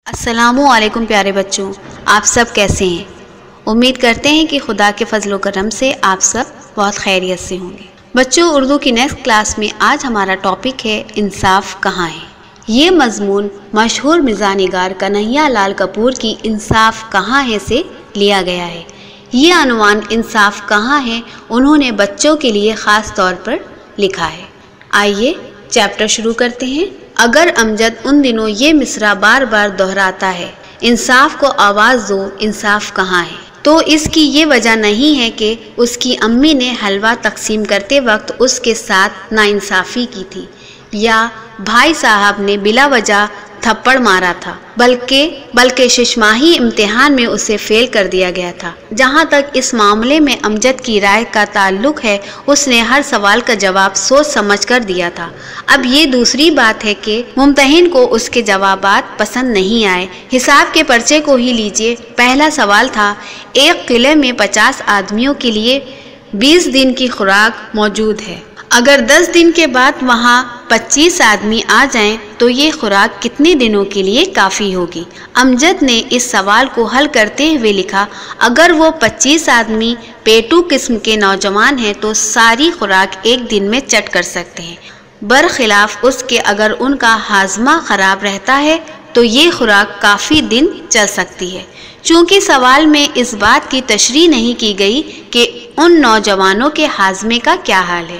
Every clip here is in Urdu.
السلام علیکم پیارے بچوں، آپ سب کیسے ہیں؟ امید کرتے ہیں کہ خدا کے فضل و کرم سے آپ سب بہت خیریت سے ہوں گے۔ بچوں، اردو کی نیکسٹ کلاس میں آج ہمارا ٹاپک ہے انصاف کہاں ہے۔ یہ مضمون مشہور مزاح نگار کنہیا لال کپور کی انصاف کہاں ہے سے لیا گیا ہے۔ یہ عنوان انصاف کہاں ہے انہوں نے بچوں کے لیے خاص طور پر لکھا ہے۔ آئیے چیپٹر شروع کرتے ہیں۔ اگر امجد ان دنوں یہ مصرع بار بار دہراتا ہے، انصاف کو آواز دو، انصاف کہاں ہے، تو اس کی یہ وجہ نہیں ہے کہ اس کی امی نے حلوہ تقسیم کرتے وقت اس کے ساتھ ناانصافی کی تھی یا بھائی صاحب نے بلا وجہ تھپڑ مارا تھا، بلکہ ششماہی امتحان میں اسے فیل کر دیا گیا تھا۔ جہاں تک اس معاملے میں امجد کی رائے کا تعلق ہے، اس نے ہر سوال کا جواب سوچ سمجھ کر دیا تھا۔ اب یہ دوسری بات ہے کہ ممتحن کو اس کے جوابات پسند نہیں آئے۔ حساب کے پرچے کو ہی لیجئے۔ پہلا سوال تھا، ایک قلعے میں 50 آدمیوں کے لیے 20 دن کی خوراک موجود ہے۔ اگر 10 دن کے بعد وہاں 25 آدمی آ جائیں تو یہ خوراک کتنے دنوں کے لیے کافی ہوگی؟ امجد نے اس سوال کو حل کرتے ہوئے لکھا، اگر وہ 25 آدمی پیٹو قسم کے نوجوان ہیں تو ساری خوراک ایک دن میں چٹ کر سکتے ہیں، برخلاف اس کے اگر ان کا ہاضمہ خراب رہتا ہے تو یہ خوراک کافی دن چل سکتی ہے۔ چونکہ سوال میں اس بات کی تشریح نہیں کی گئی کہ ان نوجوانوں کے ہاضمے کا کیا حال ہے،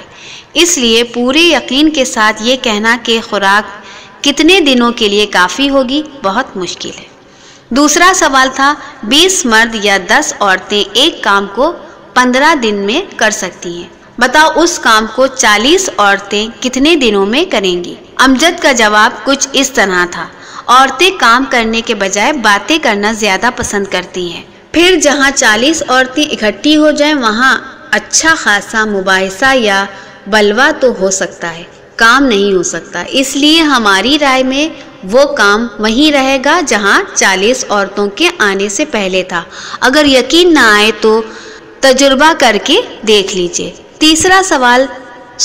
اس لیے پورے یقین کے ساتھ یہ کہنا کہ خوراک کتنے دنوں کے لیے کافی ہوگی بہت مشکل ہے۔ دوسرا سوال تھا، 20 مرد یا 10 عورتیں ایک کام کو 15 دن میں کر سکتی ہیں، بتاؤ اس کام کو 40 عورتیں کتنے دنوں میں کریں گی؟ امجد کا جواب کچھ اس طرح تھا، عورتیں کام کرنے کے بجائے باتیں کرنا زیادہ پسند کرتی ہیں، پھر جہاں 40 عورتیں اکٹھی ہو جائیں وہاں اچھا خاصا مباحثہ یا بلوا تو ہو سکتا ہے، کام نہیں ہو سکتا۔ اس لیے ہماری رائے میں وہ کام وہیں رہے گا جہاں 40 عورتوں کے آنے سے پہلے تھا۔ اگر یقین نہ آئے تو تجربہ کر کے دیکھ لیجئے۔ تیسرا سوال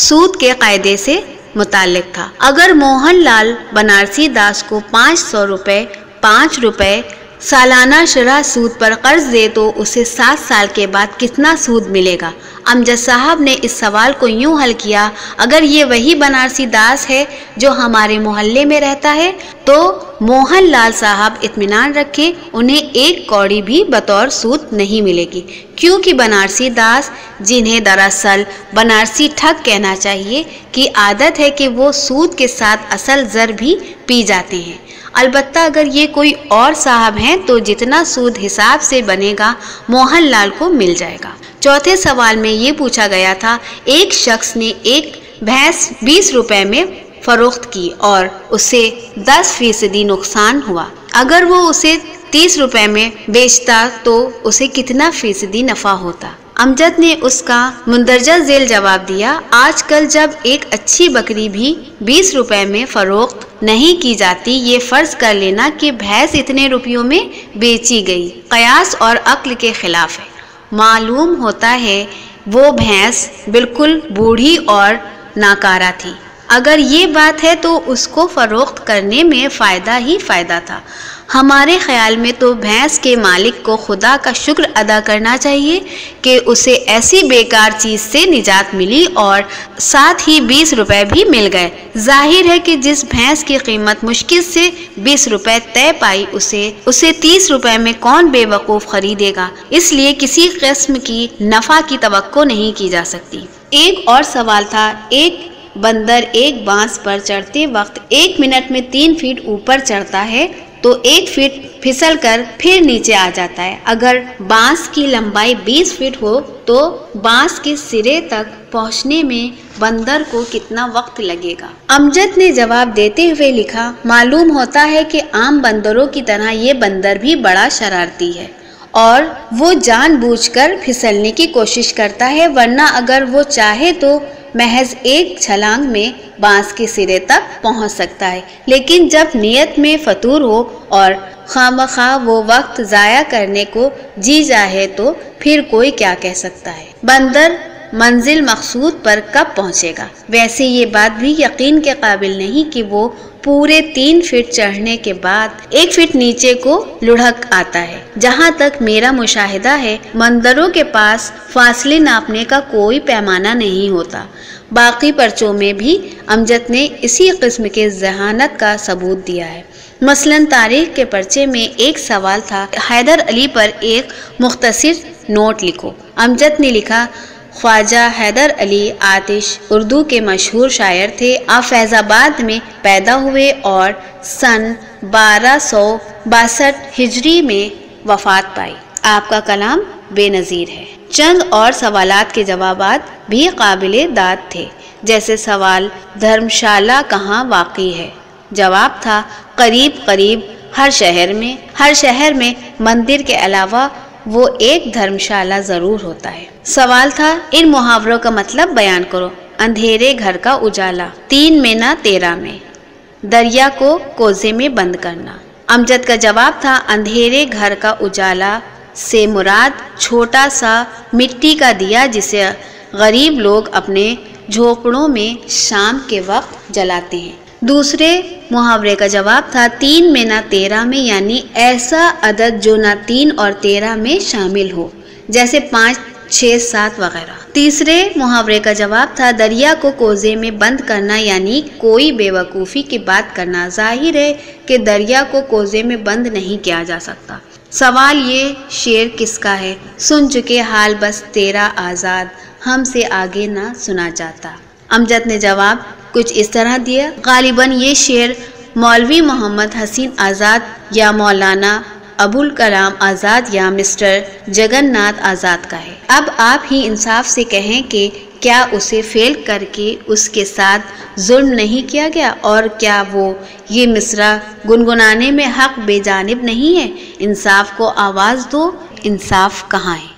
سود کے قاعدے سے متعلق تھا، اگر موہن لال بنارسی داس کو 500 روپے 5 روپے سالانہ شرح سود پر قرض دے تو اسے 7 سال کے بعد کتنا سود ملے گا؟ امجد صاحب نے اس سوال کو یوں حل کیا، اگر یہ وہی بنارسی داس ہے جو ہمارے محلے میں رہتا ہے تو موہن لال صاحب اطمینان رکھیں، انہیں 1 کوڑی بھی بطور سود نہیں ملے گی، کیونکہ بنارسی داس، جنہیں دراصل بنارسی ٹھگ کہنا چاہیے، کی عادت ہے کہ وہ سود کے ساتھ اصل زر بھی پی جاتے ہیں۔ البتہ اگر یہ کوئی اور صاحب ہیں تو جتنا سود حساب سے بنے گا موہن لال کو مل جائے گا۔ چوتھے سوال میں یہ پوچھا گیا تھا، ایک شخص نے ایک بھینس 20 روپے میں فروخت کی اور اسے 10% نقصان ہوا، اگر وہ اسے 30 روپے میں بیچتا تو اسے کتنا فیصدی نفع ہوتا؟ امجد نے اس کا مندرجہ ذیل جواب دیا، آج کل جب ایک اچھی بکری بھی 20 روپے میں فروخت نہیں کی جاتی، یہ فرض کر لینا کہ بھینس اتنے روپیوں میں بیچی گئی، قیاس اور عقل کے خلاف ہے۔ معلوم ہوتا ہے وہ بھینس بالکل بوڑھی اور ناکارہ تھی۔ اگر یہ بات ہے تو اس کو فروخت کرنے میں فائدہ ہی فائدہ تھا۔ ہمارے خیال میں تو بھینس کے مالک کو خدا کا شکر ادا کرنا چاہیے کہ اسے ایسی بیکار چیز سے نجات ملی اور ساتھ ہی 20 روپے بھی مل گئے۔ ظاہر ہے کہ جس بھینس کی قیمت مشکل سے 20 روپے طے پائی اسے 30 روپے میں کون بے وقوف خریدے گا، اس لیے کسی قسم کی نفع کی توقع نہیں کی جا سکتی۔ ایک اور سوال تھا، ایک بندر ایک بانس پر چڑھتے وقت 1 منٹ میں 3 فٹ اوپر چڑھتا ہے تو 1 فٹ پھسل کر پھر نیچے آ جاتا ہے، اگر بانس کی لمبائی 20 فٹ ہو تو بانس کے سرے تک پہنچنے میں بندر کو کتنا وقت لگے گا؟ امجد نے جواب دیتے ہوئے لکھا، معلوم ہوتا ہے کہ عام بندروں کی طرح یہ بندر بھی بڑا شرارتی ہے اور وہ جان بوجھ کر پھسلنے کی کوشش کرتا ہے، ورنہ اگر وہ چاہے تو محض ایک چھلانگ میں بانس کے سرے تک پہنچ سکتا ہے، لیکن جب نیت میں فطور ہو اور خواہ وہ وقت ضائع کرنے کو جی چاہے تو پھر کوئی کیا کہہ سکتا ہے۔ بندر منزل مقصود پر کب پہنچے گا؟ ویسے یہ بات بھی یقین کے قابل نہیں کہ وہ پورے 3 فٹ چڑھنے کے بعد 1 فٹ نیچے کو لڑھک آتا ہے۔ جہاں تک میرا مشاہدہ ہے، مندروں کے پاس فاصلے ناپنے کا کوئی پیمانہ نہیں ہوتا۔ باقی پرچوں میں بھی امجد نے اسی قسم کے ذہانت کا ثبوت دیا ہے۔ مثلاً تاریخ کے پرچے میں ایک سوال تھا، حیدر علی پر ایک مختصر نوٹ لکھو۔ امجد نے لکھا، خواجہ حیدر علی آتش اردو کے مشہور شاعر تھے۔ آپ فیض آباد میں پیدا ہوئے اور سن 1262 ہجری میں وفات پائی۔ آپ کا کلام بے نظیر ہے۔ چند اور سوالات کے جوابات بھی قابل داد تھے، جیسے سوال دھرمشالہ کہاں واقع ہے؟ جواب تھا قریب قریب ہر شہر میں مندر کے علاوہ وہ ایک دھرمشالہ ضرور ہوتا ہے۔ سوال تھا ان محاوروں کا مطلب بیان کرو۔ اندھیرے گھر کا اجالا، 3 میں نہ 13 میں، دریا کو کوزے میں بند کرنا۔ امجد کا جواب تھا اندھیرے گھر کا اجالا سے مراد چھوٹا سا مٹی کا دیا جسے غریب لوگ اپنے جھونپڑوں میں شام کے وقت جلاتے ہیں۔ دوسرے محاورے کا جواب تھا 3 میں نہ 13 میں، یعنی ایسا عدد جو نہ 3 اور 13 میں شامل ہو، جیسے 5، 6، 7 وغیرہ۔ تیسرے محاورے کا جواب تھا دریا کو کوزے میں بند کرنا، یعنی کوئی بے وقوفی کی بات کرنا۔ ظاہر ہے کہ دریا کو کوزے میں بند نہیں کیا جا سکتا۔ سوال یہ شعر کس کا ہے؟ سن چکے حال بس تیرا آزاد، ہم سے آگے نہ سنا جاتا۔ امجد نے جواب کچھ اس طرح دیا، غالباً یہ شعر مولوی محمد حسین آزاد یا مولانا ابوالکلام آزاد یا مسٹر جگن ناتھ آزاد کا ہے۔ اب آپ ہی انصاف سے کہیں کہ کیا اسے فیل کر کے اس کے ساتھ ظلم نہیں کیا گیا، اور کیا وہ یہ مصرع گنگنانے میں حق بے جانب نہیں ہے؟ انصاف کو آواز دو، انصاف کہاں ہے؟